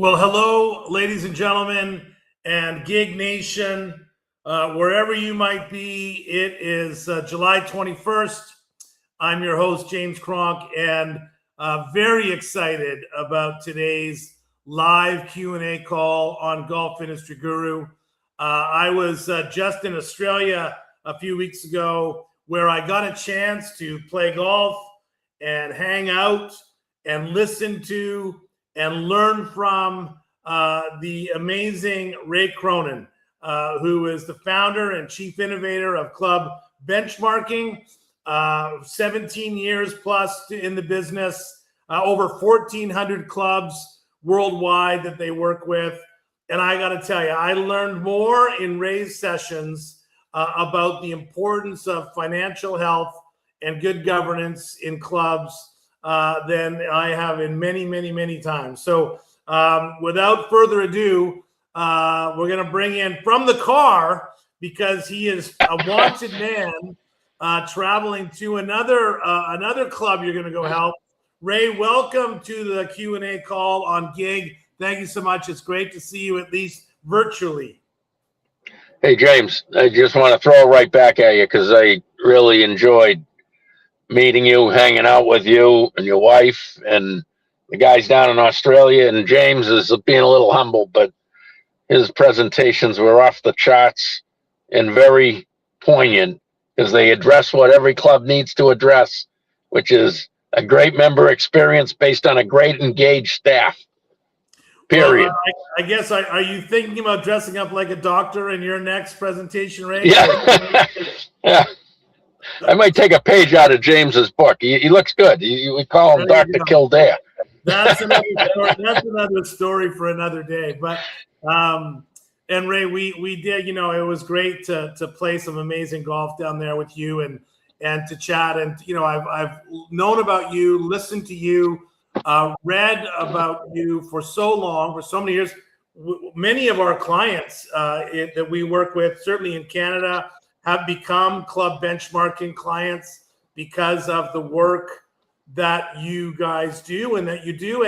Well, hello, ladies and gentlemen, and Gig Nation, wherever you might be. It is July 21st. I'm your host, James Cronk, and very excited about today's live Q&A call on Golf Industry Guru. I was just in Australia a few weeks ago where I got a chance to play golf and hang out and listen to and learn from the amazing Ray Cronin, who is the founder and chief innovator of Club Benchmarking, 17 years plus in the business, over 1,400 clubs worldwide that they work with. And I got to tell you, I learned more in Ray's sessions about the importance of financial health and good governance in clubs than I have in many, many, many times. So without further ado, we're going to bring in from the car, because he is a wanted man traveling to another club you're going to go help. Ray, welcome to the Q&A call on Gig. Thank you so much. It's great to see you, at least virtually. Hey, James, I just want to throw it right back at you because I really enjoyed meeting you, hanging out with you and your wife and the guys down in Australia. And James is being a little humble, but his presentations were off the charts and very poignant because they address what every club needs to address, which is a great member experience based on a great engaged staff. Period. Well, I guess, are you thinking about dressing up like a doctor in your next presentation, Ray? Yeah. Yeah. I might take a page out of James's book. He looks good. We call him Dr. Kildare. That's another story. That's another story for another day. But and Ray, we did. It was great to play some amazing golf down there with you and to chat. And I've known about you, listened to you, read about you for so long, for so many years. Many of our clients that we work with, certainly in Canada, have become Club Benchmarking clients because of the work that you guys do and that you do.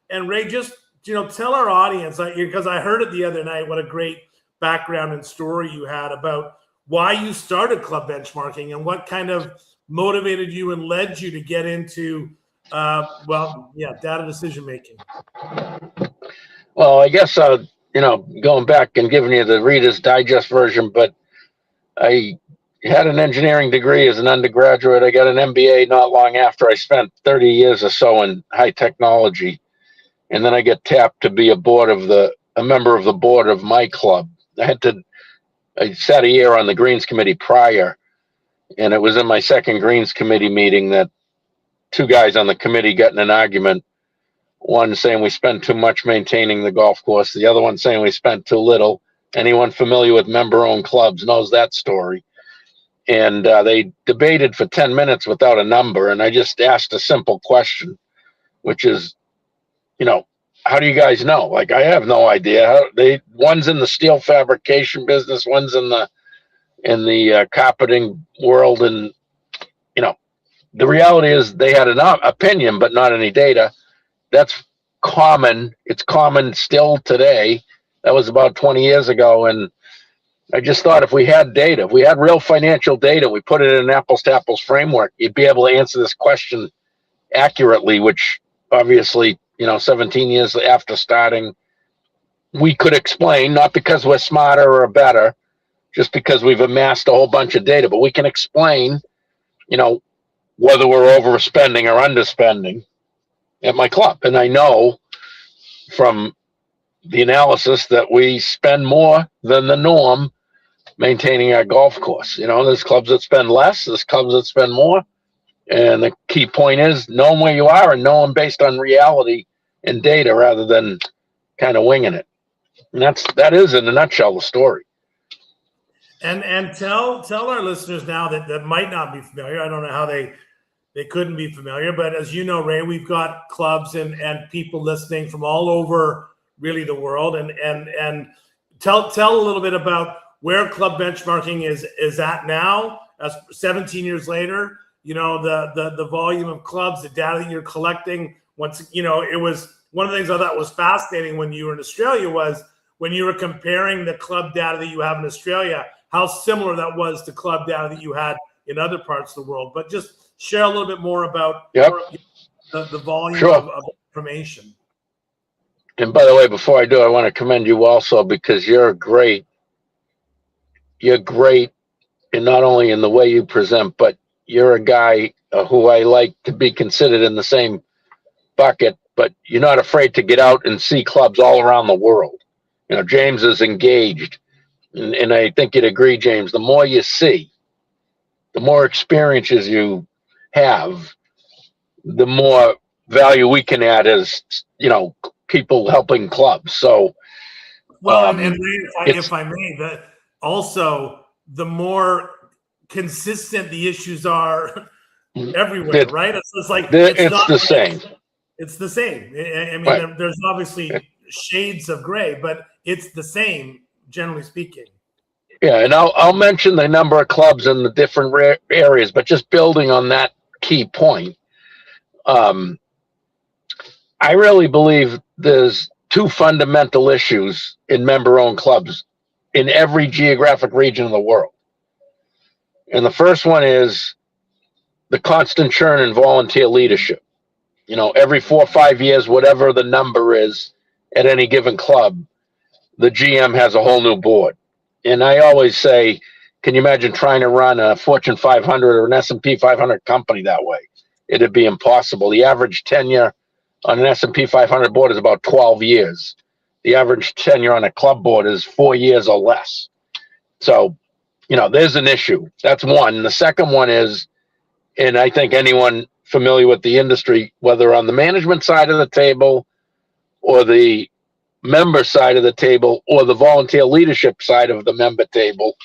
And Ray, just tell our audience, because I heard it the other night, what a great background and story you had about why you started Club Benchmarking and what kind of motivated you and led you to get into data decision making. Well, I guess going back and giving you the Reader's Digest version, but I had an engineering degree as an undergraduate. I got an MBA not long after. I spent 30 years or so in high technology. And then I get tapped to be a member of the board of my club. I sat a year on the Greens Committee prior, and it was in my second Greens Committee meeting that two guys on the committee got in an argument. One saying we spend too much maintaining the golf course. The other one saying we spent too little. Anyone familiar with member-owned clubs knows that story. And they debated for 10 minutes without a number. And I just asked a simple question, which is, how do you guys know? Like, I have no idea. One's in the steel fabrication business, one's in the carpeting world. And, the reality is they had an opinion, but not any data. That's common. It's common still today. That was about 20 years ago. And I just thought if we had data, if we had real financial data, we put it in an apples to apples framework, you'd be able to answer this question accurately, which obviously, 17 years after starting, we could explain, not because we're smarter or better, just because we've amassed a whole bunch of data, but we can explain, whether we're overspending or underspending at my club. And I know from the analysis that we spend more than the norm maintaining our golf course. There's clubs that spend less, there's clubs that spend more. And the key point is knowing where you are and knowing based on reality and data rather than kind of winging it. And that is in a nutshell the story. And tell our listeners now that might not be familiar. I don't know how they couldn't be familiar, but as you know, Ray, we've got clubs and people listening from all over really the world. And tell a little bit about where Club Benchmarking is at now, as 17 years later. The volume of clubs, the data that you're collecting. Once it was one of the things I thought was fascinating when you were in Australia was when you were comparing the club data that you have in Australia, how similar that was to club data that you had in other parts of the world. But just share a little bit more about the volume of information. And by the way, before I do, I want to commend you also, because you're great and not only in the way you present, but you're a guy who I like to be considered in the same bucket, but you're not afraid to get out and see clubs all around the world. You know, James is engaged, and I think you'd agree, James, the more you see, the more experiences you have, the more value we can add as, you know, people helping clubs. So, well, and if I may, that also the more consistent the issues are everywhere, right? It's like it's the same. It's the same. I mean, Right. There's obviously shades of gray, but it's the same, generally speaking. Yeah, and I'll mention the number of clubs in the different areas, but just building on that key point, I really believe there's two fundamental issues in member-owned clubs in every geographic region of the world. And the first one is the constant churn in volunteer leadership. You know, every 4 or 5 years, whatever the number is at any given club, the GM has a whole new board. And I always say, can you imagine trying to run a Fortune 500 or an S&P 500 company that way? It'd be impossible. The average tenure on an S&P 500 board is about 12 years. The average tenure on a club board is 4 years or less. So, you know, there's an issue. That's one. The second one is, and I think anyone familiar with the industry, whether on the management side of the table or the member side of the table or the volunteer leadership side of the member table,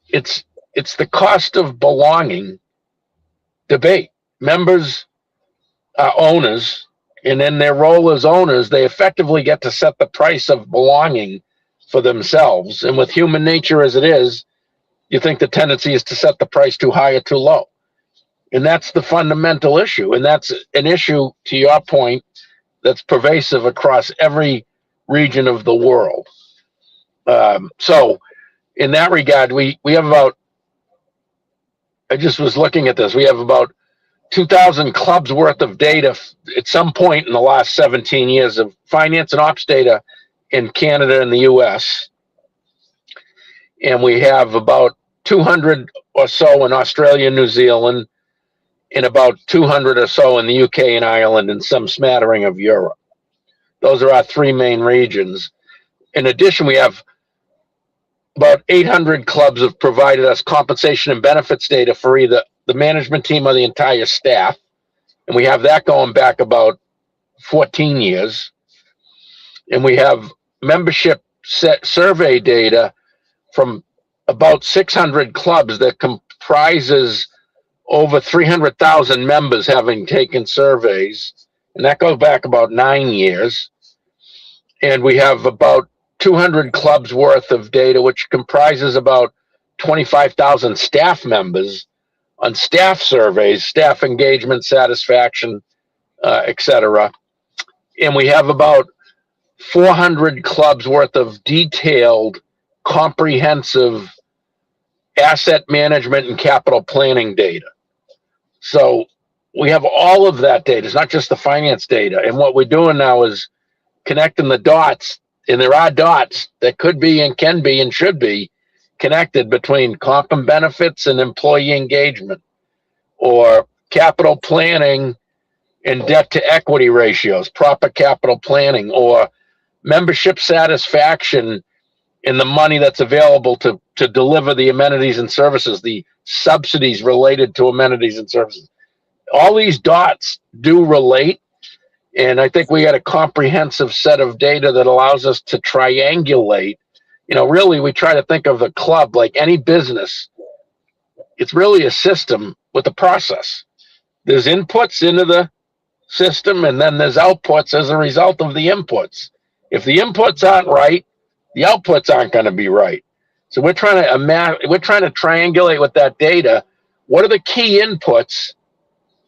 it's the cost of belonging debate. Members are owners, and in their role as owners, they effectively get to set the price of belonging for themselves. And with human nature as it is, you think the tendency is to set the price too high or too low. And that's the fundamental issue. And that's an issue, to your point, that's pervasive across every region of the world. So in that regard, we have about, I just was looking at this, we have about 2,000 clubs worth of data at some point in the last 17 years of finance and ops data in Canada and the US. And we have about 200 or so in Australia and New Zealand, and about 200 or so in the UK and Ireland, and some smattering of Europe. Those are our three main regions. In addition, we have about 800 clubs have provided us compensation and benefits data for either the management team or the entire staff. And we have that going back about 14 years. And we have membership survey data from about 600 clubs that comprises over 300,000 members having taken surveys. And that goes back about 9 years. And we have about 200 clubs worth of data, which comprises about 25,000 staff members on staff surveys, staff engagement, satisfaction, etc. And we have about 400 clubs worth of detailed, comprehensive asset management and capital planning data. So we have all of that data. It's not just the finance data. And what we're doing now is connecting the dots, and there are dots that could be and can be and should be connected between comp and benefits and employee engagement, or capital planning and debt to equity ratios, proper capital planning, or membership satisfaction in the money that's available to deliver the amenities and services, the subsidies related to amenities and services. All these dots do relate. And I think we had a comprehensive set of data that allows us to triangulate. You know, really, we try to think of the club like any business. It's really a system with a process. There's inputs into the system, and then there's outputs as a result of the inputs. If the inputs aren't right, the outputs aren't going to be right. So we're trying to triangulate with that data. What are the key inputs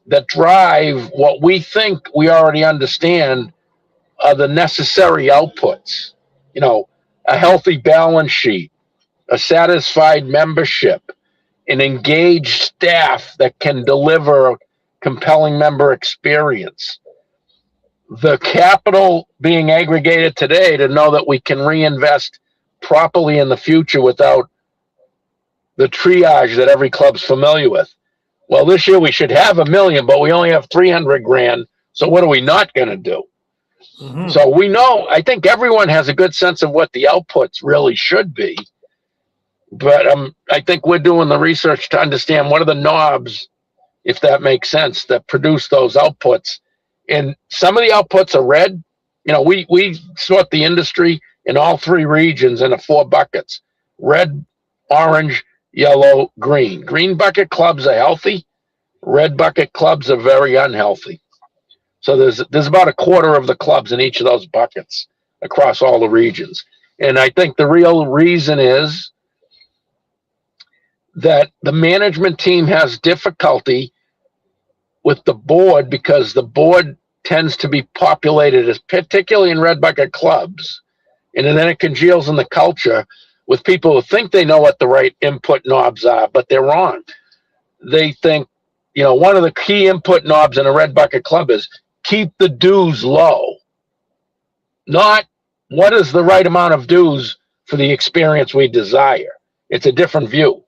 that drive what we think we already understand are the necessary outputs. You know, a healthy balance sheet, a satisfied membership, an engaged staff that can deliver a compelling member experience. The capital being aggregated today to know that we can reinvest properly in the future without the triage that every club's familiar with. Well, this year we should have $1 million, but we only have 300 grand. So what are we not going to do? Mm-hmm. So we know, I think everyone has a good sense of what the outputs really should be. But I think we're doing the research to understand what are the knobs, if that makes sense, that produce those outputs. And some of the outputs are red. You know, we sort the industry in all 3 regions into 4 buckets: red, orange, yellow, green. Green bucket clubs are healthy. Red bucket clubs are very unhealthy. So there's about a quarter of the clubs in each of those buckets across all the regions. And I think the real reason is that the management team has difficulty with the board, because the board tends to be populated, as particularly in red bucket clubs, and then it congeals in the culture with people who think they know what the right input knobs are, but they're wrong. They think, you know, one of the key input knobs in a red bucket club is keep the dues low, not what is the right amount of dues for the experience we desire. It's a different view.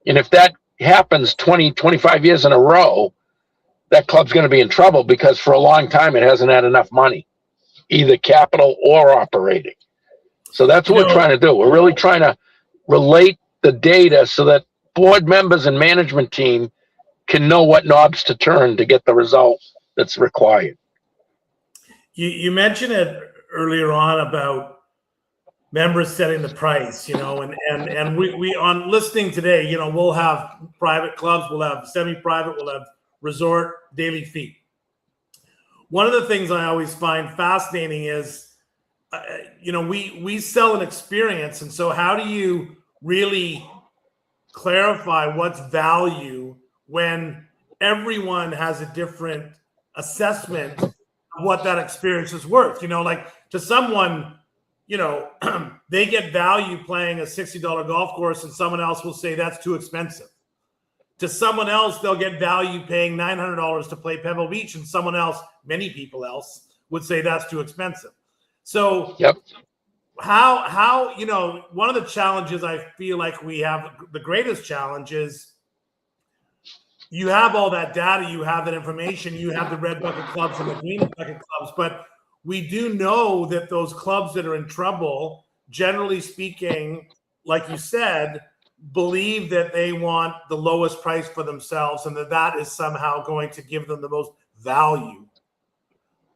And if that happens 20, 25 years in a row, that club's going to be in trouble, because for a long time it hasn't had enough money, either capital or operating. So that's what we're trying to do. We're really trying to relate the data so that board members and management team can know what knobs to turn to get the result that's required. You mentioned it earlier on about members setting the price, you know, and we on listening today, you know, we'll have private clubs, we'll have semi-private, we'll have resort, daily fee. One of the things I always find fascinating is, you know, we sell an experience. And so how do you really clarify what's value when everyone has a different assessment of what that experience is worth? You know, like to someone, you know, they get value playing a $60 golf course, and someone else will say that's too expensive. To someone else, they'll get value paying $900 to play Pebble Beach, and someone else, many people else, would say that's too expensive. So yep. How you know, one of the challenges I feel like we have, the greatest challenge is you have all that data, you have that information, you have the red bucket clubs and the green bucket clubs, but we do know that those clubs that are in trouble, generally speaking, like you said, believe that they want the lowest price for themselves and that is somehow going to give them the most value.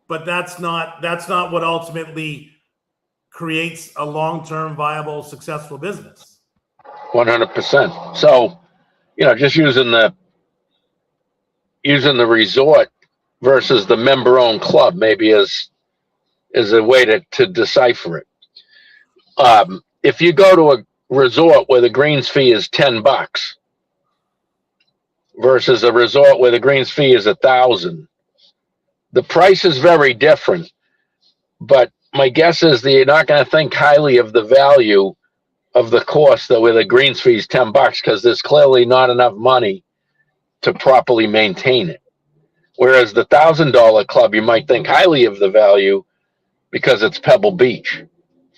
But that's not what ultimately creates a long-term viable, successful business. 100%. So, you know, just using the resort versus the member-owned club maybe is a way to decipher it. If you go to a resort where the greens fee is $10 versus a resort where the greens fee is $1,000, the price is very different. But my guess is that you're not going to think highly of the value of the course that where the greens fee is $10, because there's clearly not enough money to properly maintain it. Whereas the $1,000 club, you might think highly of the value because it's Pebble Beach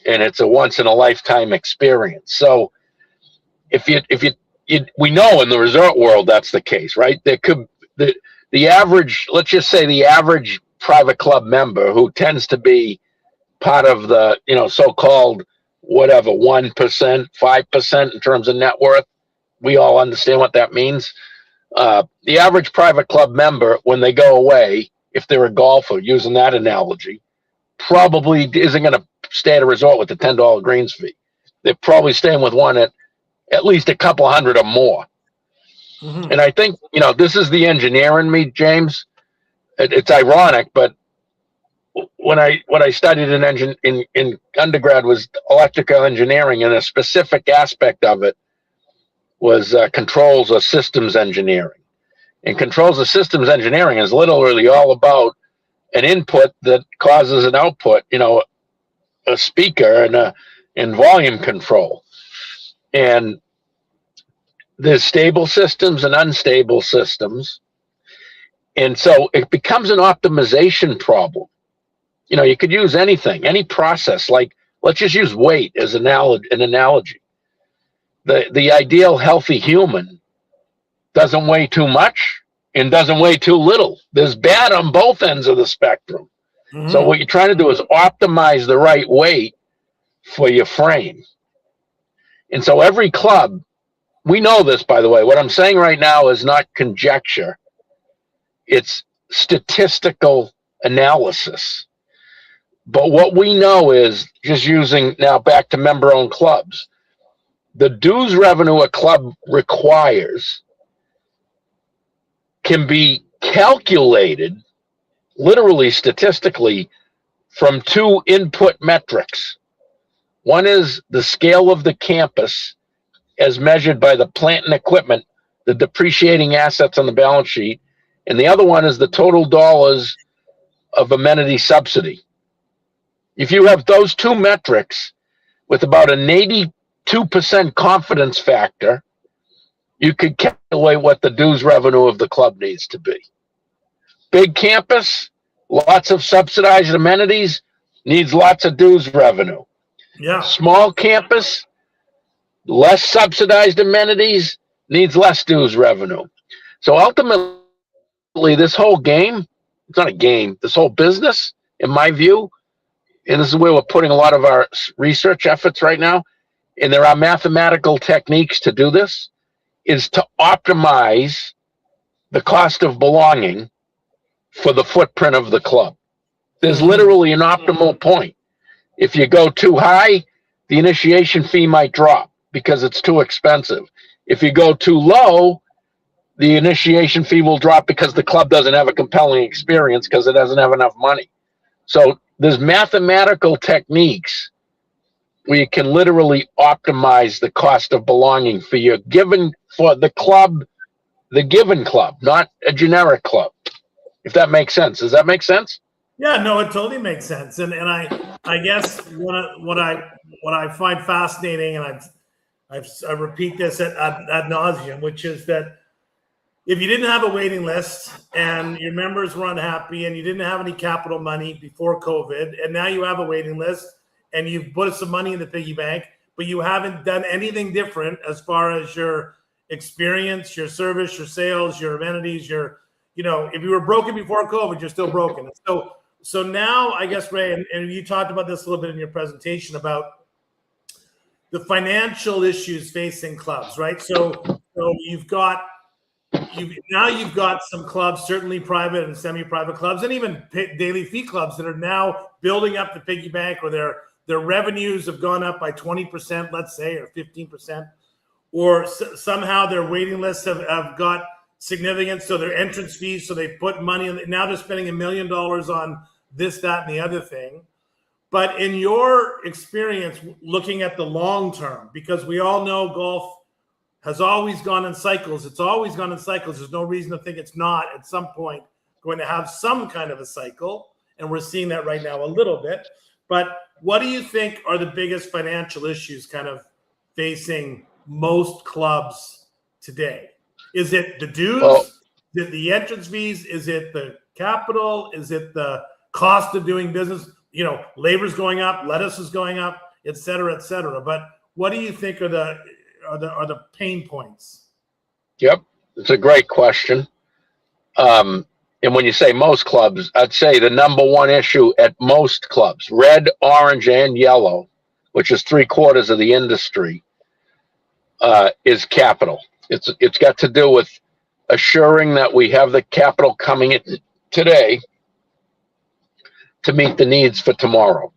and it's a once in a lifetime experience. So we know in the resort world that's the case, right? There could the average, let's just say the average private club member, who tends to be part of the, you know, so-called whatever 1%, 5% in terms of net worth. We all understand what that means. The average private club member, when they go away, if they're a golfer, using that analogy, probably isn't going to stay at a resort with the $10 greens fee. They're probably staying with one at least a couple hundred or more. Mm-hmm. And I think, you know, this is the engineer in me, James. It's ironic, but what I studied in undergrad was electrical engineering, and a specific aspect of it was controls or systems engineering. And controls of systems engineering is literally all about an input that causes an output, a speaker and volume control. And there's stable systems and unstable systems. And so it becomes an optimization problem. You could use anything, any process, like let's just use weight as an analogy. The ideal healthy human doesn't weigh too much and doesn't weigh too little. There's bad on both ends of the spectrum. Mm-hmm. So what you're trying to do is optimize the right weight for your frame. And so every club, we know this, by the way, what I'm saying right now is not conjecture. It's statistical analysis. But what we know is, just using now back to member-owned clubs, the dues revenue a club requires can be calculated, literally statistically, from two input metrics. One is the scale of the campus as measured by the plant and equipment, the depreciating assets on the balance sheet, and the other one is the total dollars of amenity subsidy. If you have those two metrics with about an 82% confidence factor, you could calculate what the dues revenue of the club needs to be. Big campus, lots of subsidized amenities, needs lots of dues revenue. Yeah. Small campus, less subsidized amenities, needs less dues revenue. So ultimately, this whole game, it's not a game, this whole business, in my view, and this is where we're putting a lot of our research efforts right now, and there are mathematical techniques to do this, is to optimize the cost of belonging for the footprint of the club. There's literally an optimal point. If you go too high, the initiation fee might drop because it's too expensive. If you go too low, the initiation fee will drop because the club doesn't have a compelling experience because it doesn't have enough money. So there's mathematical techniques where you can literally optimize the cost of belonging for your given, for the club, the given club, not a generic club. If that makes sense. Does that make sense? Yeah, no, it totally makes sense. And I guess what I find fascinating, and I repeat this ad nauseum, which is that if you didn't have a waiting list and your members were unhappy and you didn't have any capital money before COVID, and now you have a waiting list and you've put some money in the piggy bank, but you haven't done anything different as far as your experience, your service, your sales, your amenities, if you were broken before COVID, you're still broken. So now, I guess, Ray, and you talked about this a little bit in your presentation about the financial issues facing clubs, right? So you've got some clubs, certainly private and semi-private clubs, and even daily fee clubs that are now building up the piggy bank, or their revenues have gone up by 20%, let's say, or 15%, or somehow their waiting lists have got significance, so their entrance fees, so they put money in. Now they're spending $1 million on this, that, and the other thing. But in your experience, looking at the long term, because we all know golf has always gone in cycles. It's always gone in cycles. There's no reason to think it's not at some point going to have some kind of a cycle. And we're seeing that right now a little bit. But what do you think are the biggest financial issues kind of facing most clubs today? Is it the dues? Is it the entrance fees? Is it the capital? Is it the cost of doing business? Labor's going up, lettuce is going up, et cetera, et cetera. But what do you think are the pain points? Yep, it's a great question. And when you say most clubs, I'd say the number one issue at most clubs, red, orange, and yellow, which is 3/4 of the industry, is capital. It's got to do with assuring that we have the capital coming in today to meet the needs for tomorrow.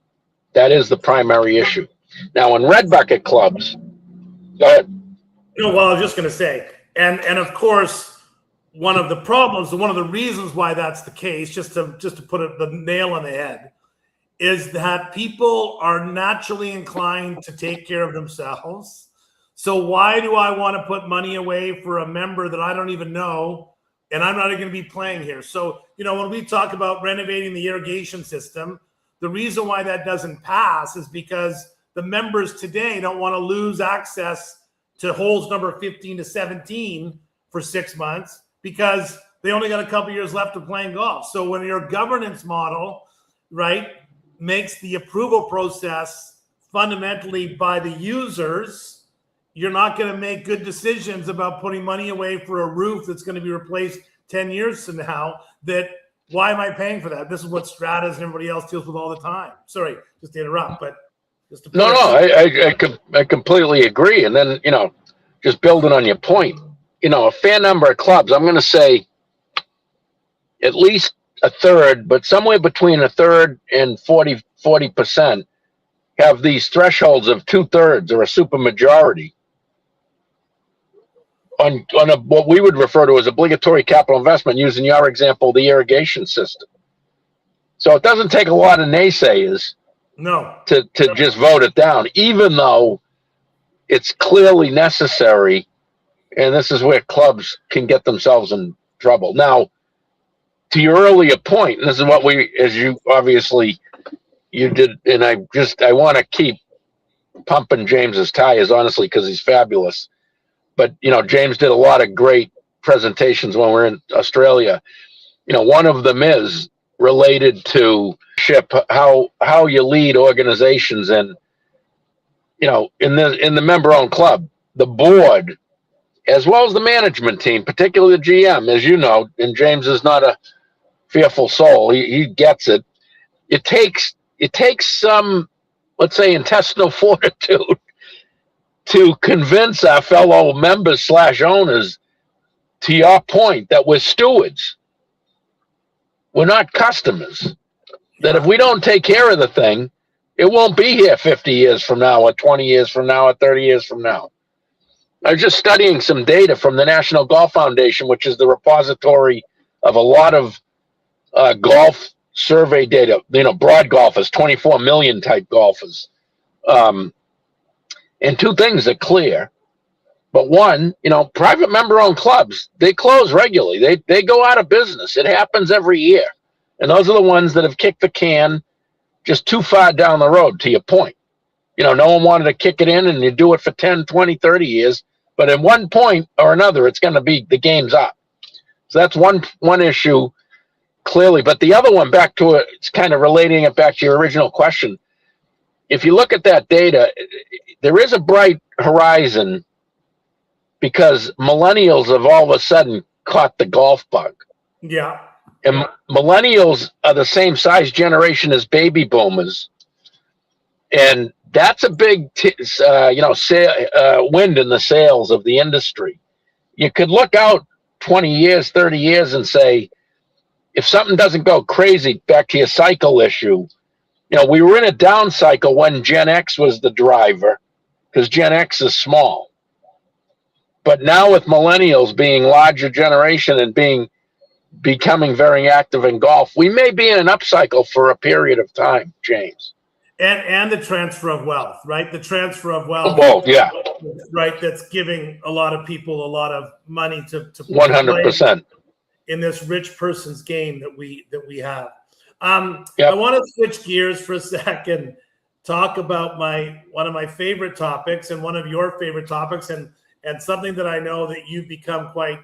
That is the primary issue. Now, in red bucket clubs, go ahead. Well, I was just going to say, and of course, one of the problems, one of the reasons why that's the case, just to put the nail on the head, is that people are naturally inclined to take care of themselves. So why do I want to put money away for a member that I don't even know and I'm not going to be playing here. So, when we talk about renovating the irrigation system, the reason why that doesn't pass is because the members today don't want to lose access to holes number 15 to 17 for 6 months because they only got a couple years left of playing golf. So when your governance model, right, makes the approval process fundamentally by the users, you're not going to make good decisions about putting money away for a roof that's going to be replaced 10 years from now. That why am I paying for that? This is what Stratas and everybody else deals with all the time. Sorry, just to interrupt, but just to I completely agree. And then, just building on your point, a fair number of clubs, I'm going to say at least a third, but somewhere between a third and 40% have these thresholds of 2/3 or a supermajority on what we would refer to as obligatory capital investment, using your example, the irrigation system. So it doesn't take a lot of naysayers to just vote it down, even though it's clearly necessary. And this is where clubs can get themselves in trouble. Now, to your earlier point, and this is what you did, and I want to keep pumping James's tires, honestly, because he's fabulous. But, James did a lot of great presentations when we're in Australia. One of them is related to how you lead organizations, and, in the member-owned club, the board, as well as the management team, particularly the GM, as you know, and James is not a fearful soul. He gets it. It takes some, let's say, intestinal fortitude to convince our fellow members / owners, to your point, that we're stewards. We're not customers. That if we don't take care of the thing, it won't be here 50 years from now, or 20 years from now, or 30 years from now. I was just studying some data from the National Golf Foundation, which is the repository of a lot of golf survey data, broad golfers, 24 million type golfers. And two things are clear. But one, private member-owned clubs, they close regularly. They go out of business. It happens every year. And those are the ones that have kicked the can just too far down the road, to your point. No one wanted to kick it in, and you do it for 10, 20, 30 years. But at one point or another, it's going to be, the game's up. So that's one issue, clearly. But the other one, back to it, it's kind of relating it back to your original question. If you look at that data, there is a bright horizon, because millennials have all of a sudden caught the golf bug. Yeah. And millennials are the same size generation as baby boomers. And that's a big, wind in the sails of the industry. You could look out 20 years, 30 years and say, if something doesn't go crazy, back to your cycle issue, we were in a down cycle when Gen X was the driver, because Gen X is small. But now with millennials being larger generation and becoming very active in golf, we may be in an upcycle for a period of time, James. And the transfer of wealth, right? The transfer of wealth. Oh, yeah. Right. That's giving a lot of people a lot of money to 100% in this rich person's game that we have. Yep. I want to switch gears for a second, talk about one of my favorite topics and one of your favorite topics, and something that I know that you've become quite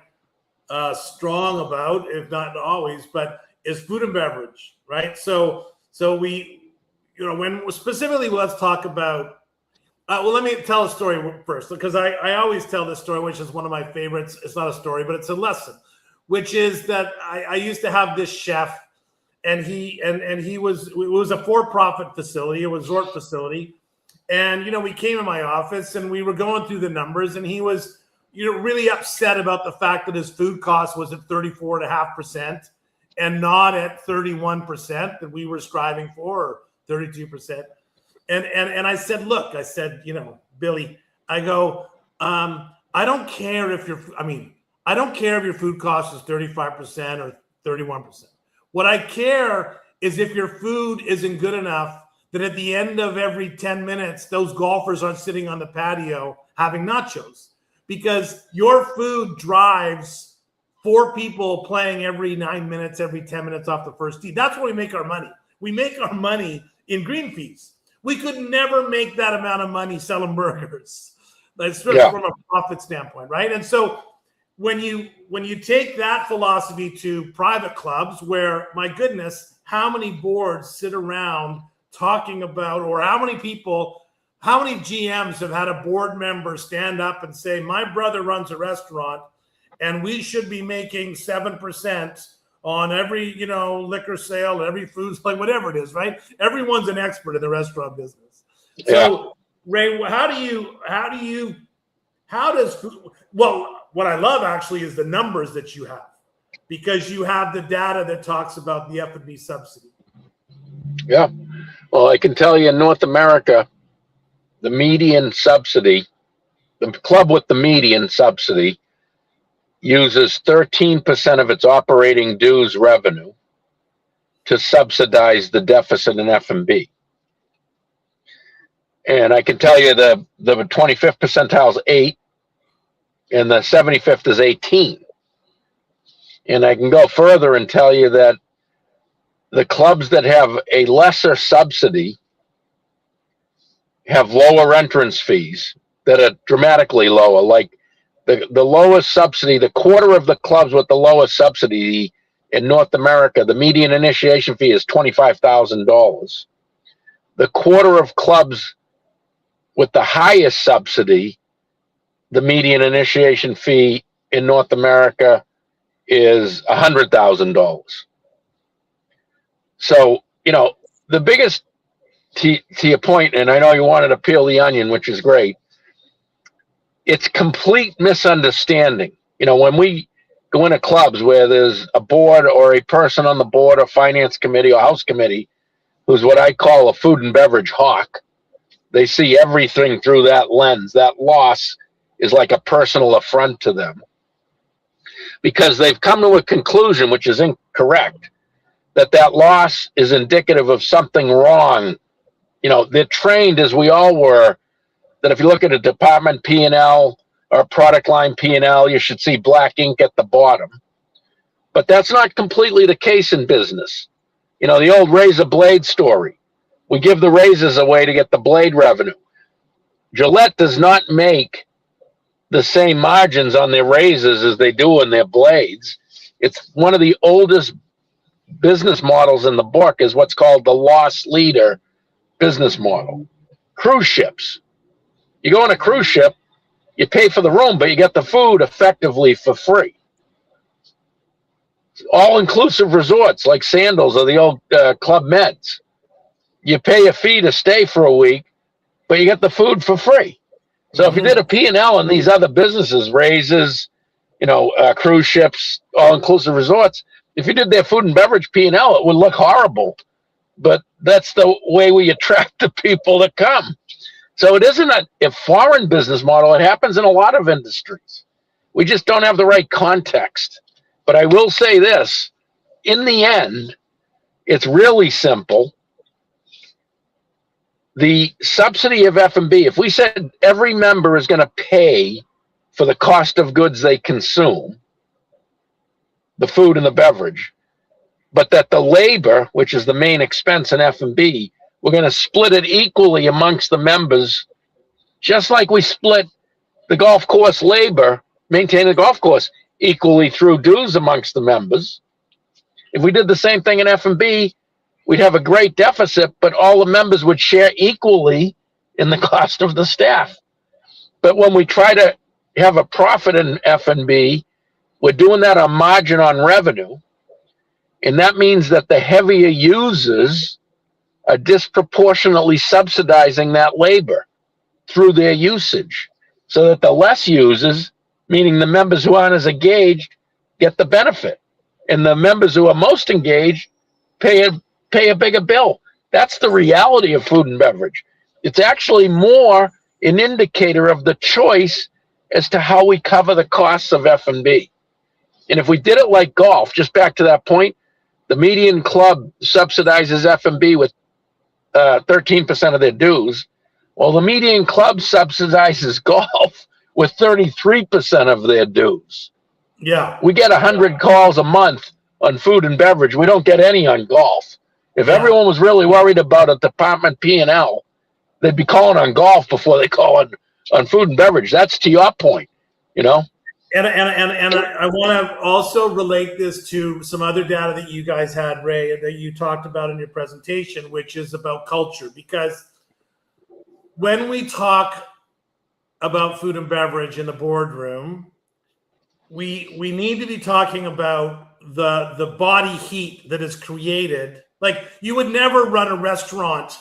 strong about, if not always, but is food and beverage, right? So we, when specifically, let's talk about, let me tell a story first, because I always tell this story, which is one of my favorites. It's not a story, but it's a lesson, which is that I used to have this chef, and it was a for-profit facility, a resort facility. And, we came in my office and we were going through the numbers, and he was, really upset about the fact that his food cost was at 34.5% and not at 31% that we were striving for, or 32%. And I said, look, Billy, I go, I don't care if your food cost is 35% or 31%. What I care is if your food isn't good enough that at the end of every 10 minutes, those golfers aren't sitting on the patio having nachos, because your food drives 4 people playing every 9 minutes, every 10 minutes off the first tee. That's where we make our money. We make our money in green fees. We could never make that amount of money selling burgers, especially from a profit standpoint, right? And so when you take that philosophy to private clubs, where, my goodness, how many boards sit around talking about, or how many GMs have had a board member stand up and say, my brother runs a restaurant and we should be making 7% on every, liquor sale, every food, like whatever it is, right? Everyone's an expert in the restaurant business. So Ray, what I love actually is the numbers that you have, because you have the data that talks about the F&B subsidy. Yeah. Well, I can tell you in North America, the median subsidy, the club with the median subsidy uses 13% of its operating dues revenue to subsidize the deficit in F&B. And I can tell you the 25th percentile is 8, and the 75th is 18. And I can go further and tell you that the clubs that have a lesser subsidy have lower entrance fees that are dramatically lower. Like the lowest subsidy, the quarter of the clubs with the lowest subsidy in North America, the median initiation fee is $25,000. The quarter of clubs with the highest subsidy, the median initiation fee in North America is $100,000. So, the biggest, to your point, and I know you wanted to peel the onion, which is great, it's complete misunderstanding. When we go into clubs where there's a board or a person on the board or finance committee or house committee who's what I call a food and beverage hawk, they see everything through that lens. That loss is like a personal affront to them, because they've come to a conclusion, which is incorrect, that loss is indicative of something wrong. They're trained, as we all were, that if you look at a department P&L or a product line P&L, you should see black ink at the bottom. But that's not completely the case in business. The old razor blade story. We give the razors away to get the blade revenue. Gillette does not make the same margins on their razors as they do on their blades. It's one of the oldest business models in the book, is what's called the loss leader business model. Cruise ships. You go on a cruise ship, you pay for the room, but you get the food effectively for free. All-inclusive resorts like Sandals or the old Club Meds. You pay a fee to stay for a week, but you get the food for free. So if you did a P&L in these other businesses, raises, cruise ships, all-inclusive resorts, if you did their food and beverage P&L, it would look horrible. But that's the way we attract the people that come. So it isn't a foreign business model. It happens in a lot of industries. We just don't have the right context. But I will say this, in the end, it's really simple. The subsidy of F&B, if we said every member is going to pay for the cost of goods they consume, the food and the beverage, but that the labor, which is the main expense in F&B, we're going to split it equally amongst the members, just like we split the golf course labor, maintain the golf course, equally through dues amongst the members. If we did the same thing in F&B, we'd have a great deficit, but all the members would share equally in the cost of the staff. But when we try to have a profit in F&B, we're doing that on margin on revenue. And that means that the heavier users are disproportionately subsidizing that labor through their usage, so that the less users, meaning the members who aren't as engaged, get the benefit. And the members who are most engaged pay a bigger bill. That's the reality of food and beverage. It's actually more an indicator of the choice as to how we cover the costs of F&B. And if we did it like golf, just back to that point, the median club subsidizes F&B with 13% of their dues. Well, the median club subsidizes golf with 33% of their dues. Yeah. We get 100 calls a month on food and beverage. We don't get any on golf. If everyone was really worried about a department P&L, they'd be calling on golf before they call on food and beverage. That's to your point, you know? And I want to also relate this to some other data that you guys had, Ray, that you talked about in your presentation, which is about culture. Because when we talk about food and beverage in the boardroom, we need to be talking about the body heat that is created. Like, you would never run a restaurant,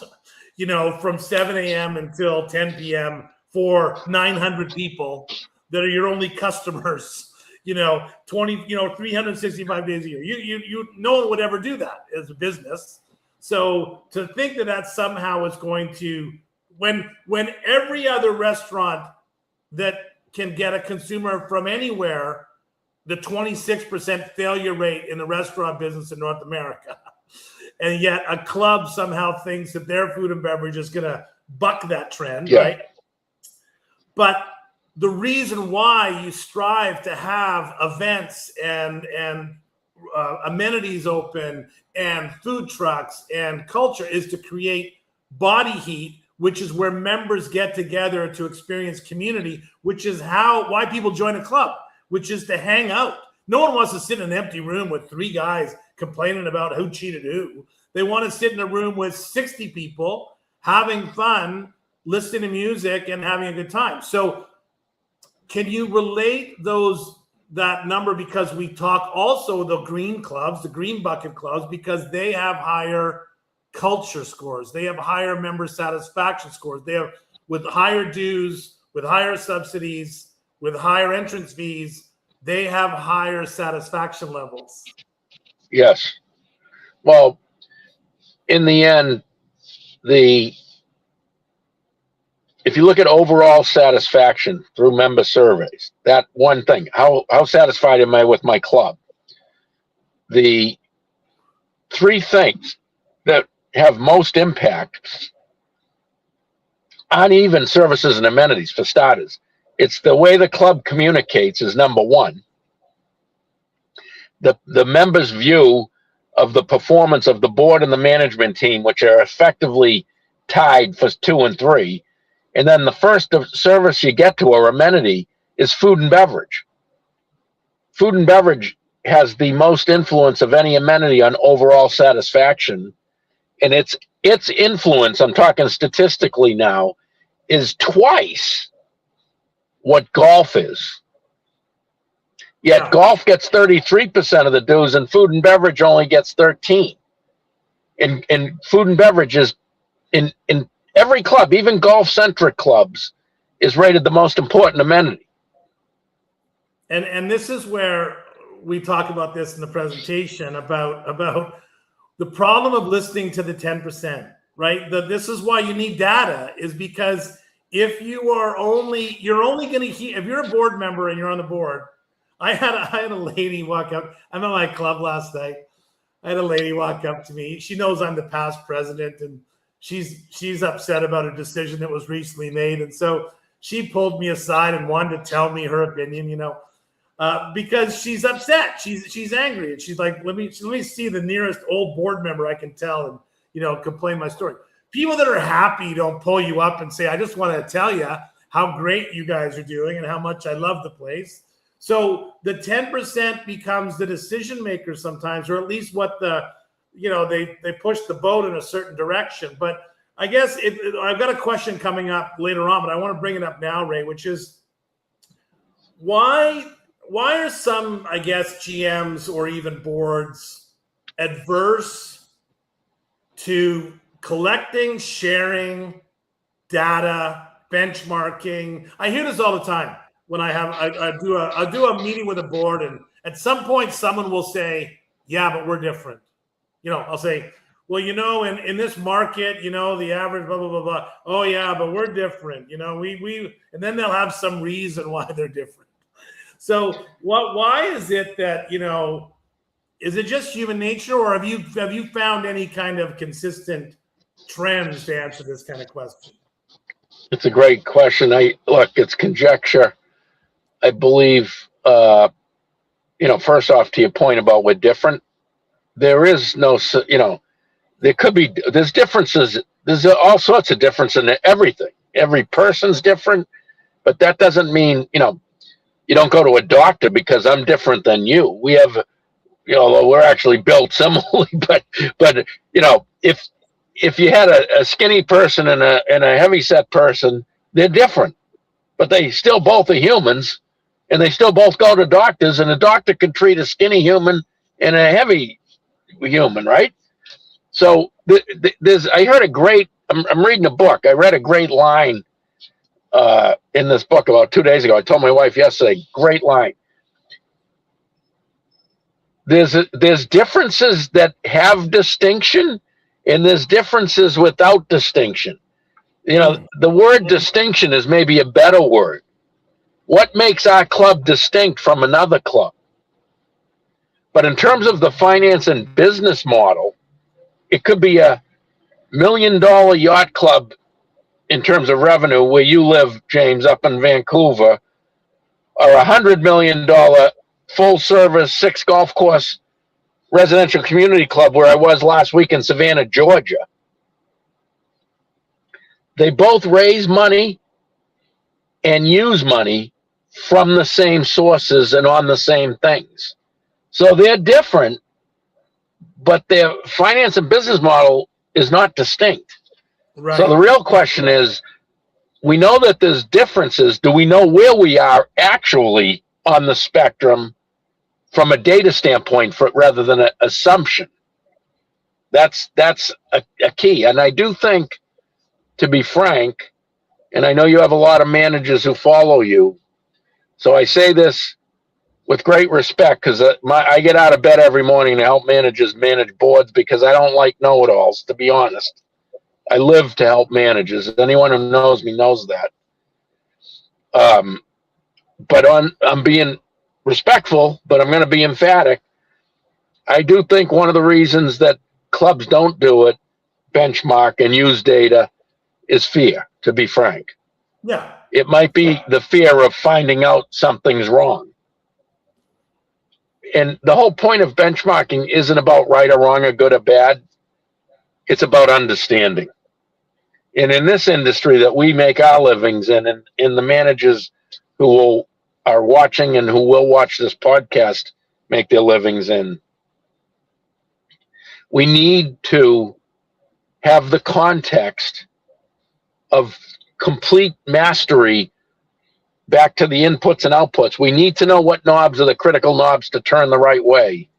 you know, from 7 a.m. until 10 p.m. for 900 people that are your only customers, you know, 365 days a year. You no one would ever do that as a business. So to think that somehow is going to, when every other restaurant that can get a consumer from anywhere, the 26% failure rate in the restaurant business in North America. And yet a club somehow thinks that their food and beverage is going to buck that trend, right? But the reason why you strive to have events and amenities open and food trucks and culture is to create body heat, which is where members get together to experience community, which is why people join a club, which is to hang out. No one wants to sit in an empty room with 3 guys complaining about who cheated who. They want to sit in a room with 60 people having fun, listening to music, and having a good time. So can you relate that number? Because we talk also the green clubs, the green bucket clubs, because they have higher culture scores. They have higher member satisfaction scores. They have, with higher dues, with higher subsidies, with higher entrance fees, they have higher satisfaction levels. Yes. Well, in the end, if you look at overall satisfaction through member surveys, that one thing, how satisfied am I with my club? The 3 things that have most impact aren't even services and amenities, for starters. It's the way the club communicates is number 1. The members' view of the performance of the board and the management team, which are effectively tied for 2 and 3. And then the first service you get to, or amenity, is food and beverage. Food and beverage has the most influence of any amenity on overall satisfaction. And its influence, I'm talking statistically now, is twice what golf is. Yet golf gets 33% of the dues and food and beverage only gets 13%. And food and beverage is in every club, even golf-centric clubs, is rated the most important amenity. And this is where we talk about this in the presentation about the problem of listening to the 10%, right? This is why you need data, is because if you're only going to hear, if you're a board member and you're on the board, I had a lady walk up. I'm at my club last night. I had a lady walk up to me. She knows I'm the past president, and she's upset about a decision that was recently made. And so she pulled me aside and wanted to tell me her opinion, you know, because she's upset. She's angry. And she's like, let me see the nearest old board member I can tell and, you know, complain my story. People that are happy don't pull you up and say, I just want to tell you how great you guys are doing and how much I love the place. So the 10% becomes the decision maker sometimes, or at least what they push the boat in a certain direction. But I guess I've got a question coming up later on, but I want to bring it up now, Ray, which is why are some, I guess, GMs or even boards adverse to collecting, sharing data, benchmarking? I hear this all the time. When I do a meeting with a board, and at some point someone will say, yeah, but we're different. You know, I'll say, well, you know, in this market, you know, the average blah, blah, blah, blah. Oh yeah, but we're different. You know, we and then they'll have some reason why they're different. So why is it that, you know, is it just human nature, or have you found any kind of consistent trends to answer this kind of question? It's a great question. It's conjecture. I believe first off, to your point about we're different, there is no, there's differences. There's all sorts of difference in everything. Every person's different, but that doesn't mean, you don't go to a doctor because I'm different than you. We have, although we're actually built similarly, but if you had a skinny person and a heavy set person, they're different, but they still both are humans, and they still both go to doctors, and a doctor can treat a skinny human and a heavy human, right? So I heard I'm reading a book. I read a great line in this book about 2 days ago. I told my wife yesterday, great line. There's differences that have distinction, and there's differences without distinction. The word distinction is maybe a better word. What makes our club distinct from another club? But in terms of the finance and business model, it could be $1 million yacht club in terms of revenue where you live, James, up in Vancouver, or $100 million full service 6 golf course residential community club where I was last week in Savannah, Georgia. They both raise money and use money from the same sources and on the same things. So they're different, but their finance and business model is not distinct. Right. So the real question is, we know that there's differences. Do we know where we are actually on the spectrum from a data standpoint rather than an assumption? That's a key. And I do think, to be frank, and I know you have a lot of managers who follow you, so I say this with great respect, because I get out of bed every morning to help managers manage boards, because I don't like know-it-alls, to be honest. I live to help managers. Anyone who knows me knows that. But I'm being respectful, but I'm going to be emphatic. I do think one of the reasons that clubs don't do it, benchmark and use data, is fear, to be frank. Yeah. It might be the fear of finding out something's wrong. And the whole point of benchmarking isn't about right or wrong or good or bad. It's about understanding. And in this industry that we make our livings in, and in the managers who are watching and who will watch this podcast make their livings in, we need to have the context of complete mastery back to the inputs and outputs. We need to know what knobs are the critical knobs to turn the right way,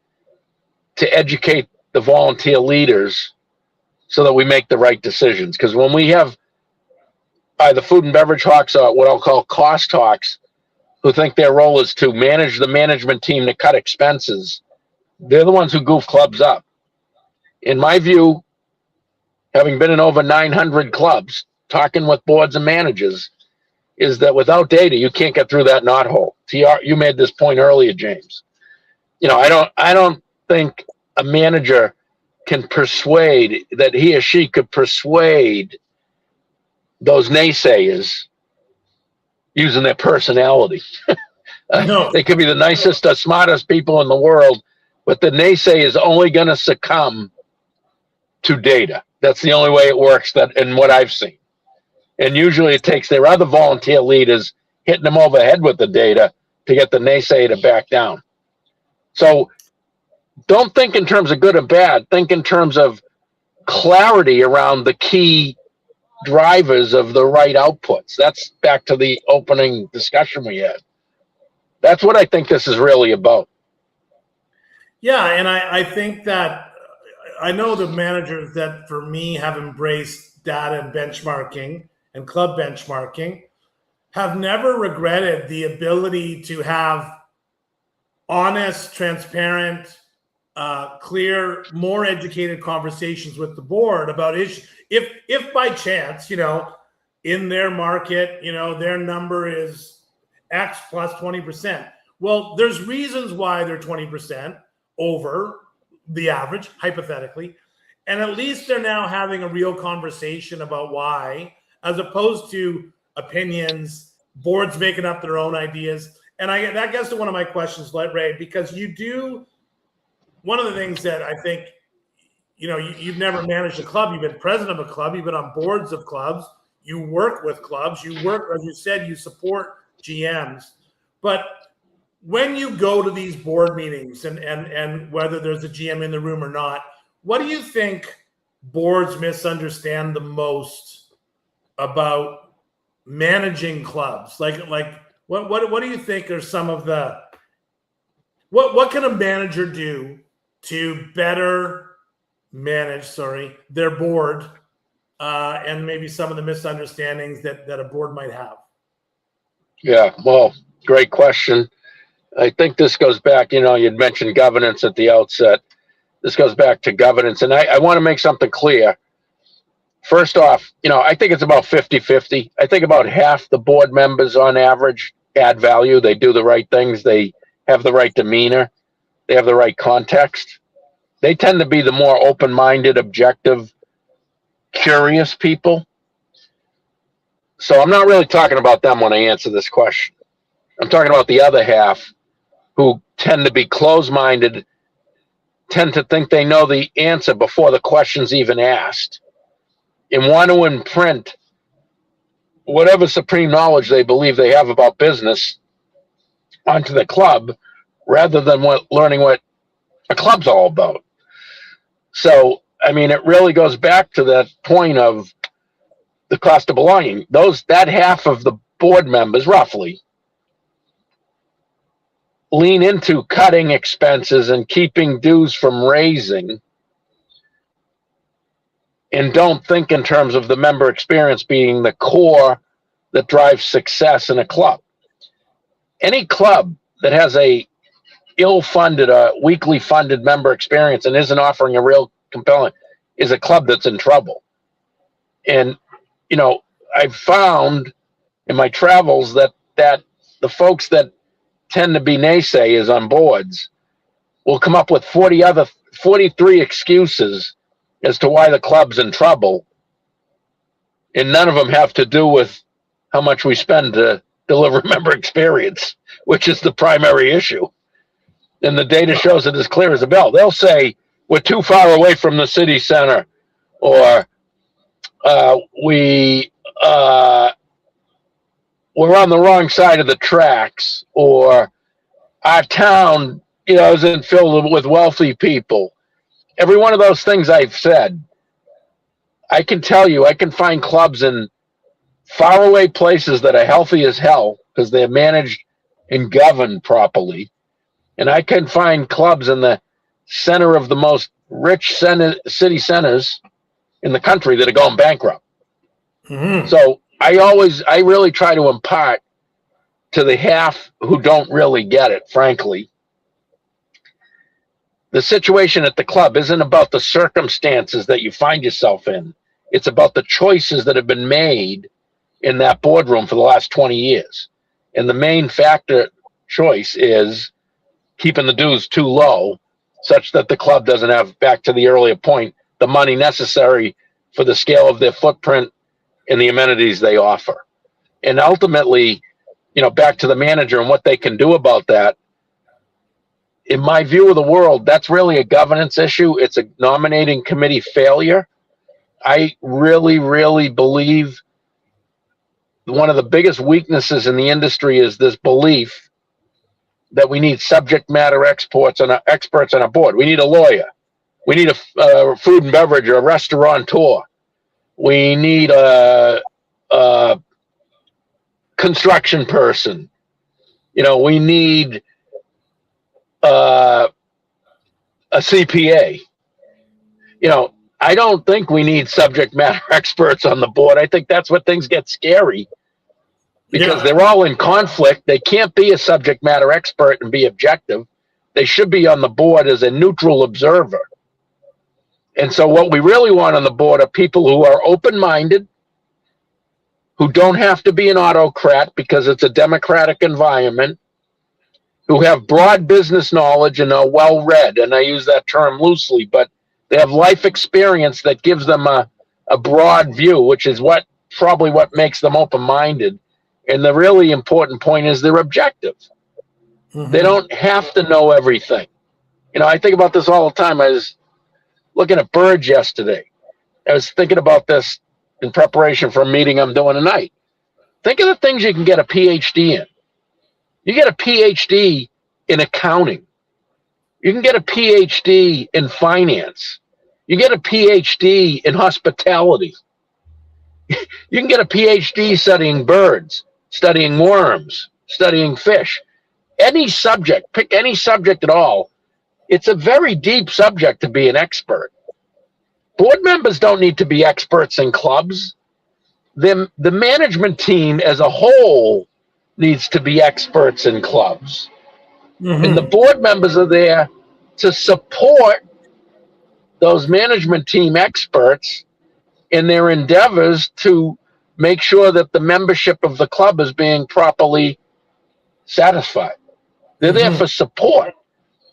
to educate the volunteer leaders so that we make the right decisions. Because when we have either food and beverage hawks or what I'll call cost hawks, who think their role is to manage the management team to cut expenses, they're the ones who goof clubs up. In my view, having been in over 900 clubs, talking with boards and managers, is that without data, you can't get through that knothole. TR, you made this point earlier, James. I don't think a manager can persuade that he or she could persuade those naysayers using their personality. No. They could be the nicest or smartest people in the world, but the naysay is only going to succumb to data. That's the only way it works, that in what I've seen. And usually it takes their other volunteer leaders hitting them over the head with the data to get the naysayer to back down. So don't think in terms of good or bad. Think in terms of clarity around the key drivers of the right outputs. That's back to the opening discussion we had. That's what I think this is really about. Yeah, and I think that I know the managers that, for me, have embraced data and benchmarking and club benchmarking have never regretted the ability to have honest, transparent, clear, more educated conversations with the board about issues. If by chance, in their market, their number is X plus 20%. Well, there's reasons why they're 20% over the average, hypothetically. And at least they're now having a real conversation about why, as opposed to opinions, boards making up their own ideas. And that gets to one of my questions, Ray, because you do one of the things that I think, you've never managed a club. You've been president of a club. You've been on boards of clubs. You work with clubs. You work, as you said, you support GMs. But when you go to these board meetings and whether there's a GM in the room or not, what do you think boards misunderstand the most about managing clubs? Like what do you think are some of the what can a manager do to better manage their board and maybe some of the misunderstandings that a board might have? Yeah, well, great question. I think this goes back, you'd mentioned governance at the outset. This goes back to governance. And I want to make something clear. First off, I think it's about 50-50. I think about half the board members on average add value. They do the right things. They have the right demeanor. They have the right context. They tend to be the more open-minded, objective, curious people. So I'm not really talking about them when I answer this question. I'm talking about the other half who tend to be closed-minded, tend to think they know the answer before the question's even asked, and want to imprint whatever supreme knowledge they believe they have about business onto the club rather than learning what a club's all about. So, it really goes back to that point of the cost of belonging. That half of the board members, roughly, lean into cutting expenses and keeping dues from raising and don't think in terms of the member experience being the core that drives success in a club. Any club that has a ill-funded, weakly funded member experience and isn't offering a real compelling is a club that's in trouble. And, I've found in my travels that the folks that tend to be naysayers on boards will come up with 43 excuses as to why the club's in trouble. And none of them have to do with how much we spend to deliver member experience, which is the primary issue. And the data shows it as clear as a bell. They'll say, we're too far away from the city center, or we're on the wrong side of the tracks, or our town, isn't filled with wealthy people. Every one of those things I've said, I can tell you, I can find clubs in faraway places that are healthy as hell because they're managed and governed properly. And I can find clubs in the center of the most rich city centers in the country that are going bankrupt. Mm-hmm. So I really try to impart to the half who don't really get it, frankly. The situation at the club isn't about the circumstances that you find yourself in. It's about the choices that have been made in that boardroom for the last 20 years. And the main choice is keeping the dues too low such that the club doesn't have, back to the earlier point, the money necessary for the scale of their footprint and the amenities they offer. And ultimately, back to the manager and what they can do about that. In my view of the world, that's really a governance issue. It's a nominating committee failure. I really, really believe one of the biggest weaknesses in the industry is this belief that we need subject matter experts on a board. We need a lawyer. We need a food and beverage or a restaurateur. We need a construction person. We need a CPA. I don't think we need subject matter experts on the board. I think that's what things get scary because they're all in conflict. They can't be a subject matter expert and be objective. They should be on the board as a neutral observer. And so what we really want on the board are people who are open-minded, who don't have to be an autocrat because it's a democratic environment, who have broad business knowledge and are well-read, and I use that term loosely, but they have life experience that gives them a broad view, which is probably what makes them open-minded. And the really important point is they're objective. They don't have to know everything. I think about this all the time. I was looking at birds yesterday. I was thinking about this in preparation for a meeting I'm doing tonight. Think of the things you can get a PhD in. You get a PhD in accounting. You can get a PhD in finance. You get a PhD in hospitality. You can get a PhD studying birds, studying worms, studying fish. Any subject, pick any subject at all. It's a very deep subject to be an expert. Board members don't need to be experts in clubs. The management team as a whole needs to be experts in clubs. And the board members are there to support those management team experts in their endeavors to make sure that the membership of the club is being properly satisfied. They're there for support.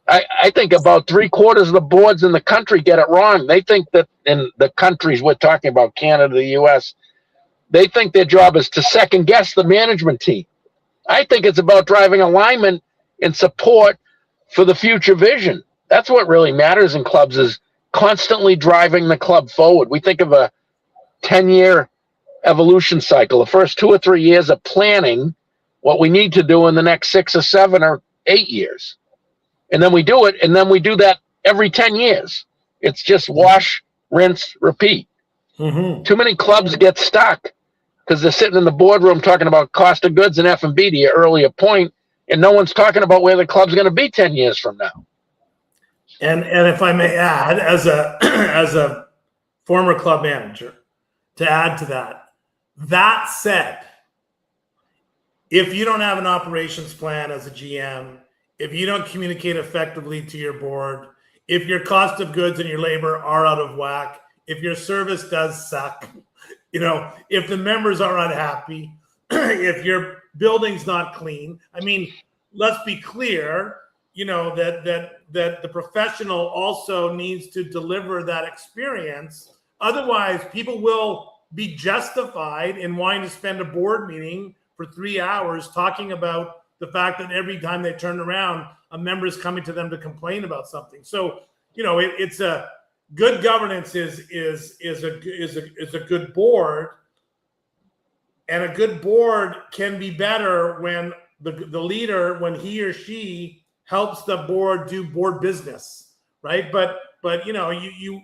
I think about 3/4 of the boards in the country get it wrong. They think that in the countries we're talking about, Canada, the US, they think their job is to second guess the management team. I think it's about driving alignment and support for the future vision. That's what really matters in clubs, is constantly driving the club forward. We think of a 10-year evolution cycle. The first 2 or 3 years of planning what we need to do in the next 6 or 7 or 8 years. And then we do it, and then we do that every 10 years. It's just wash, rinse, repeat. Too many clubs get stuck because they're sitting in the boardroom talking about cost of goods and F&B, to your earlier point, and no one's talking about where the club's going to be 10 years from now. And if I may add, as a former club manager, to add to that said, if you don't have an operations plan as a GM, if you don't communicate effectively to your board, if your cost of goods and your labor are out of whack, if your service does suck, if the members are unhappy, if your building's not clean, I mean, let's be clear, that the professional also needs to deliver that experience. Otherwise, people will be justified in wanting to spend a board meeting for 3 hours talking about the fact that every time they turn around, a member is coming to them to complain about something. So, it's a good governance is a good board, and a good board can be better when the leader, when he or she helps the board do board business, right? But you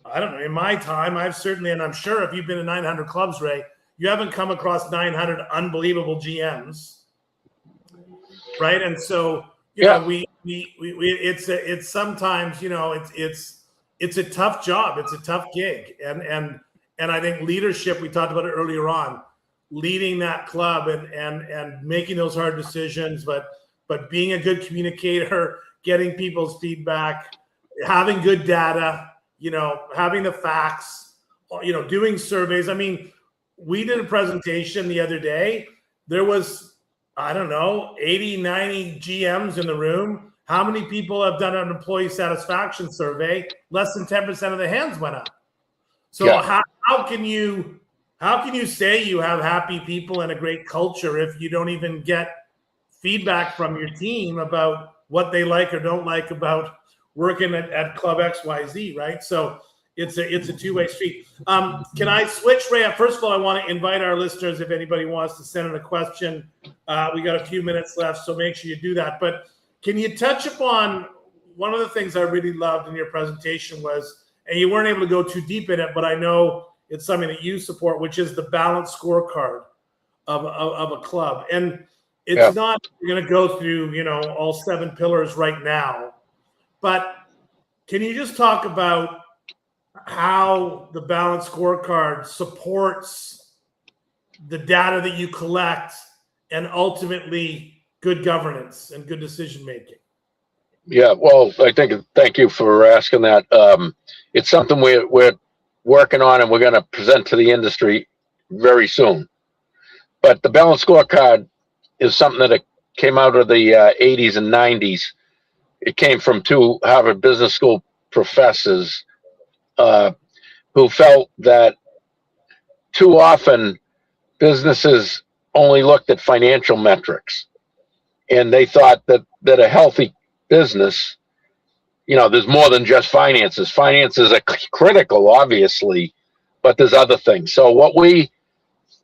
I don't know. In my time, I've certainly, and I'm sure if you've been in 900 clubs, Ray, you haven't come across 900 unbelievable GMs. Right. And so, it's sometimes, it's a tough job. It's a tough gig. And I think leadership, we talked about it earlier on, leading that club and making those hard decisions, but being a good communicator, getting people's feedback, having good data, having the facts, doing surveys. I mean, we did a presentation the other day. There was, I don't know, 80, 90 GMs in the room. How many people have done an employee satisfaction survey? Less than 10% of the hands went up. So how can you say you have happy people and a great culture if you don't even get feedback from your team about what they like or don't like about working at Club XYZ, right? So it's a two-way street. Can I switch, Ray? First of all, I want to invite our listeners, if anybody wants to send in a question. We got a few minutes left, so make sure you do that. But can you touch upon one of the things I really loved in your presentation was, and you weren't able to go too deep in it, but I know it's something that you support, which is the balanced scorecard of a club. And it's not going to go through, all 7 pillars right now. But can you just talk about how the balanced scorecard supports the data that you collect and ultimately good governance and good decision making? Yeah, well, thank you for asking that. It's something we're working on, and we're going to present to the industry very soon. But the balanced scorecard is something that came out of the 80s and 90s. It came from 2 Harvard Business School professors who felt that too often businesses only looked at financial metrics. And they thought that a healthy business, there's more than just finances. Finances are critical, obviously, but there's other things. So what we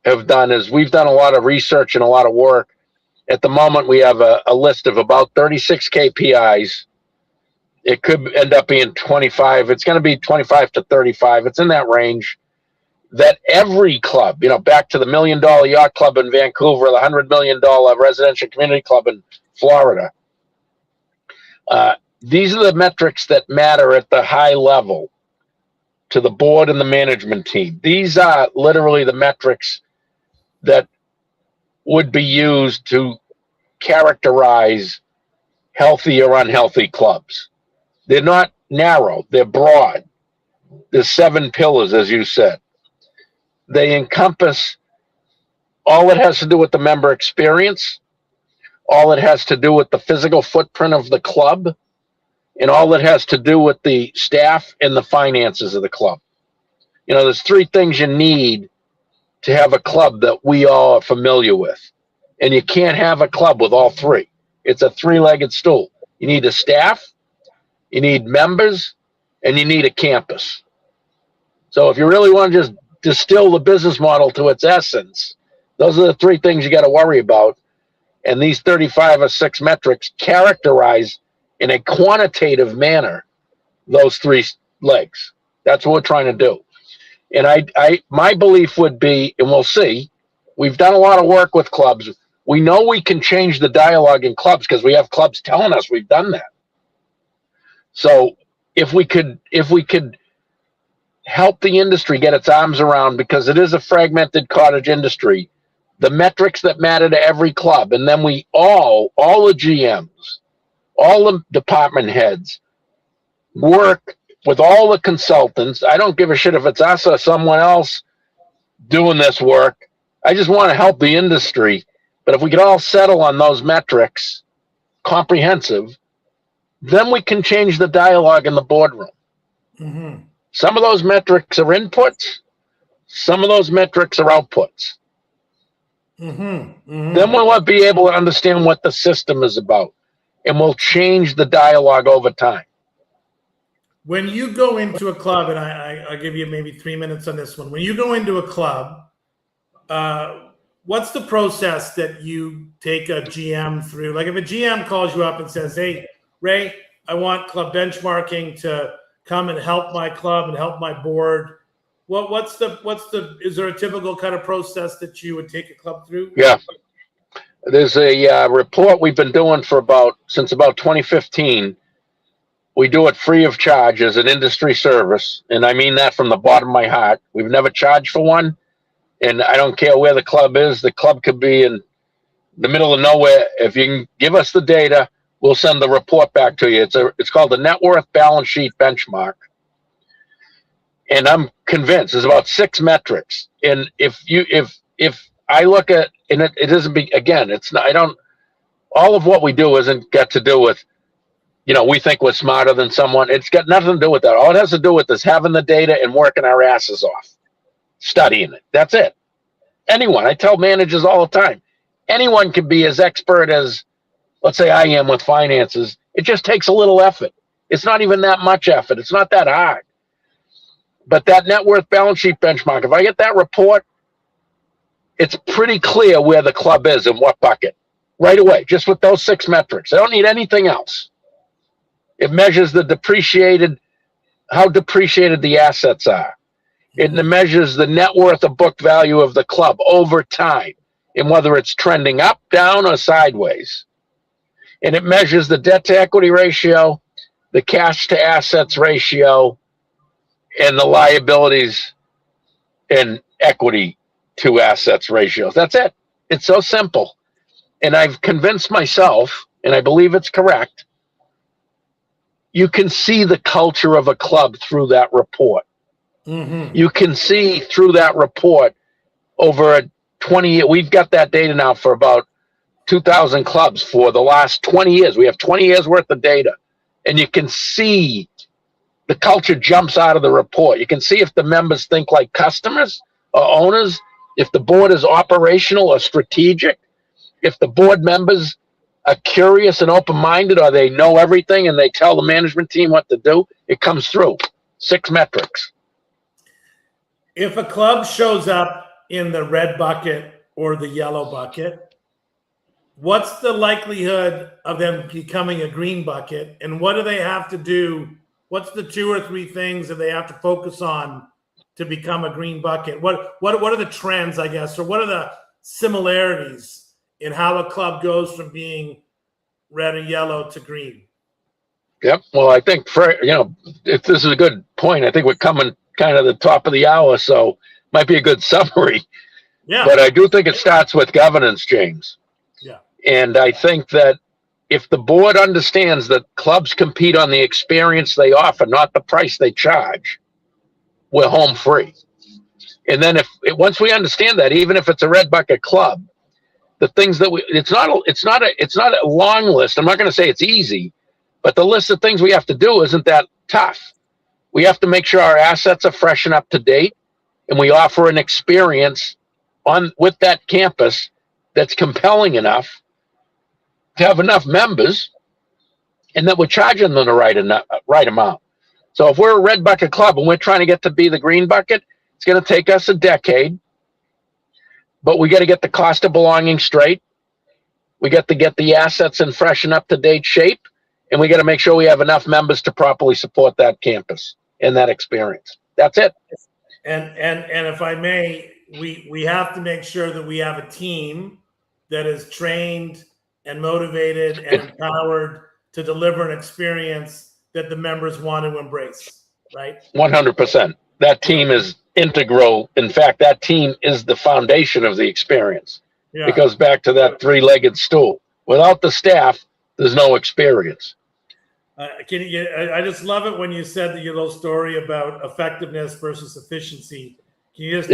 have done is we've done a lot of research and a lot of work. At the moment, we have a list of about 36 KPIs. It could end up being 25. It's going to be 25 to 35. It's in that range. That every club, back to the $1 million yacht club in Vancouver, the $100 million residential community club in Florida. These are the metrics that matter at the high level to the board and the management team. These are literally the metrics that would be used to characterize healthy or unhealthy clubs. They're not narrow, they're broad. There's 7 pillars, as you said. They encompass all it has to do with the member experience, all it has to do with the physical footprint of the club, and all it has to do with the staff and the finances of the club. There's 3 things you need to have a club that we all are familiar with. And you can't have a club with all 3. It's a 3-legged stool. You need a staff, you need members, and you need a campus. So if you really want to just distill the business model to its essence, those are the 3 things you got to worry about. And these 35 or 6 metrics characterize in a quantitative manner those 3 legs. That's what we're trying to do. And my belief would be, and we'll see, we've done a lot of work with clubs. We know we can change the dialogue in clubs because we have clubs telling us we've done that. So if we could help the industry get its arms around, because it is a fragmented cottage industry, the metrics that matter to every club, and then we all the GMs, all the department heads, work with all the consultants. I don't give a shit if it's us or someone else doing this work. I just want to help the industry. But if we could all settle on those metrics, comprehensive, then we can change the dialogue in the boardroom. Mm-hmm. Some of those metrics are inputs. Some of those metrics are outputs. Mm-hmm. Mm-hmm. Then we'll be able to understand what the system is about, and we'll change the dialogue over time. When you go into a club, and I'll give you maybe 3 minutes on this one. When you go into a club, what's the process that you take a GM through? Like if a GM calls you up and says, "Hey, Ray, I want club benchmarking to come and help my club and help my board." Is there a typical kind of process that you would take a club through? Yeah. There's a report we've been doing since about 2015. We do it free of charge as an industry service. And I mean that from the bottom of my heart. We've never charged for one. And I don't care where the club is. The club could be in the middle of nowhere. If you can give us the data, we'll send the report back to you. It's called the Net Worth Balance Sheet Benchmark. And I'm convinced there's about 6 metrics. And if I look at, and it doesn't be, again, it's not, all of what we do isn't got to do with, we think we're smarter than someone. It's got nothing to do with that. All it has to do with is having the data and working our asses off, studying it. That's it. Anyone, I tell managers all the time, anyone can be as expert as, let's say I am with finances. It just takes a little effort. It's not even that much effort. It's not that hard. But that net worth balance sheet benchmark, if I get that report, it's pretty clear where the club is and what bucket right away, just with those 6 metrics. I don't need anything else. It measures how depreciated the assets are. It measures the net worth of book value of the club over time and whether it's trending up, down, or sideways. And it measures the debt to equity ratio, the cash to assets ratio, and the liabilities and equity to assets ratios. That's it. It's so simple. And I've convinced myself, and I believe it's correct, you can see the culture of a club through that report. Mm-hmm. You can see through that report over a 20-year, we've got that data now for about 2,000 clubs for the last 20 years. We have 20 years worth of data. And you can see the culture jumps out of the report. You can see if the members think like customers or owners, if the board is operational or strategic, if the board members are curious and open-minded, or they know everything and they tell the management team what to do, it comes through. 6 metrics. If a club shows up in the red bucket or the yellow bucket, what's the likelihood of them becoming a green bucket? And what do they have to do? What's the 2 or 3 things that they have to focus on to become a green bucket? What are the trends, I guess, or what are the similarities in how a club goes from being red or yellow to green? Yep. Well, I think if this is a good point, I think we're coming kind of the top of the hour, so might be a good summary. Yeah. But I do think it starts with governance, James. Yeah. And I think that if the board understands that clubs compete on the experience they offer, not the price they charge, we're home free. And then once we understand that, even if it's a red bucket club, the things that it's not a long list. I'm not going to say it's easy, but the list of things we have to do isn't that tough. We have to make sure our assets are fresh and up to date, and we offer an experience with that campus that's compelling enough to have enough members, and that we're charging them the right amount. So if we're a red bucket club and we're trying to get to be the green bucket, it's going to take us a decade, but we got to get the cost of belonging straight. We got to get the assets in fresh and up to date shape, and we got to make sure we have enough members to properly support that campus and that experience. That's it. And if I may, we have to make sure that we have a team that is trained and motivated and empowered to deliver an experience that the members want to embrace, right? 100%. That team is integral. In fact, that team is the foundation of the experience. Yeah. It goes back to that 3-legged stool. Without the staff, there's no experience. I just love it when you said your little story about effectiveness versus efficiency. Can you just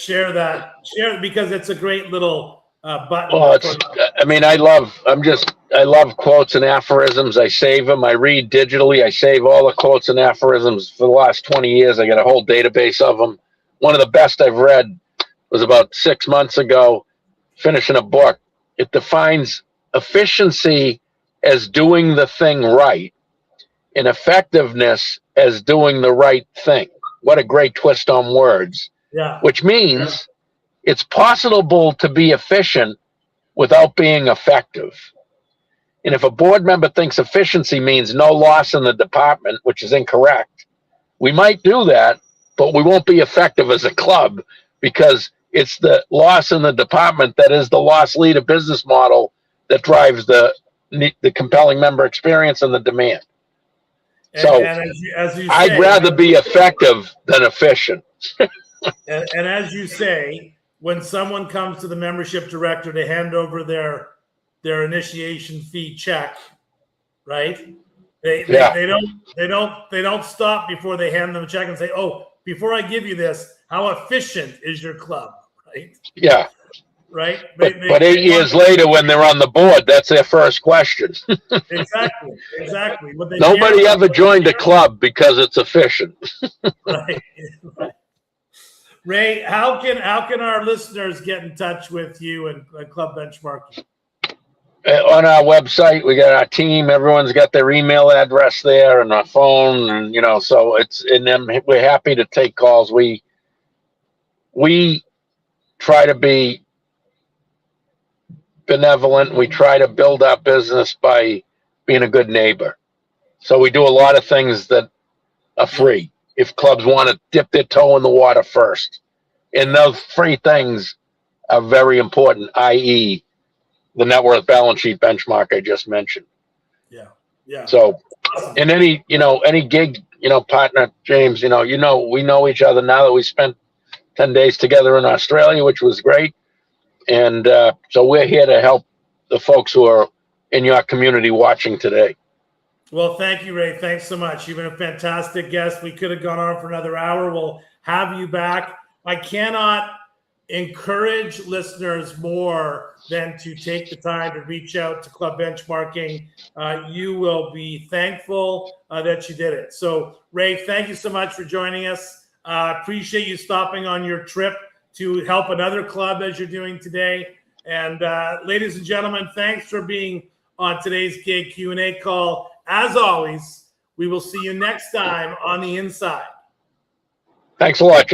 share that? Share it, because it's a great little button. Well, I love quotes and aphorisms. I save them. I read digitally. I save all the quotes and aphorisms for the last 20 years. I got a whole database of them. One of the best I've read was about 6 months ago, finishing a book. It defines efficiency as doing the thing right and effectiveness as doing the right thing. What a great twist on words. Yeah. Which means it's possible to be efficient without being effective. And if a board member thinks efficiency means no loss in the department, which is incorrect, we might do that, but we won't be effective as a club, because it's the loss in the department that is the loss leader business model that drives the compelling member experience and the demand. So and as you say, I'd rather be effective than efficient. and as you say, when someone comes to the membership director to hand over their initiation fee check, right? They don't stop before they hand them a check and say, "Oh, before I give you this, how efficient is your club?" Right? Yeah. Right. But 8 years later, when they're on the board, that's their first question. Exactly. Nobody ever joined a club because it's efficient. Right. Ray, how can our listeners get in touch with you and Club Benchmarking? On our website, we got our team. Everyone's got their email address there and our phone, and so we're happy to take calls. We try to be benevolent. We try to build our business by being a good neighbor. So we do a lot of things that are free if clubs want to dip their toe in the water first. And those free things are very important, i.e. the net worth balance sheet benchmark I just mentioned. Yeah. So in any gig, partner, James, we know each other now that we spent 10 days together in Australia, which was great. And so we're here to help the folks who are in your community watching today. Well, thank you, Ray. Thanks so much. You've been a fantastic guest. We could have gone on for another hour. We'll have you back. I cannot encourage listeners more than to take the time to reach out to Club Benchmarking. You will be thankful that you did it. So, Ray, thank you so much for joining us. Appreciate you stopping on your trip to help another club as you're doing today. And ladies and gentlemen, thanks for being on today's Gig Q&A call. As always, we will see you next time on The Inside. Thanks a lot, James.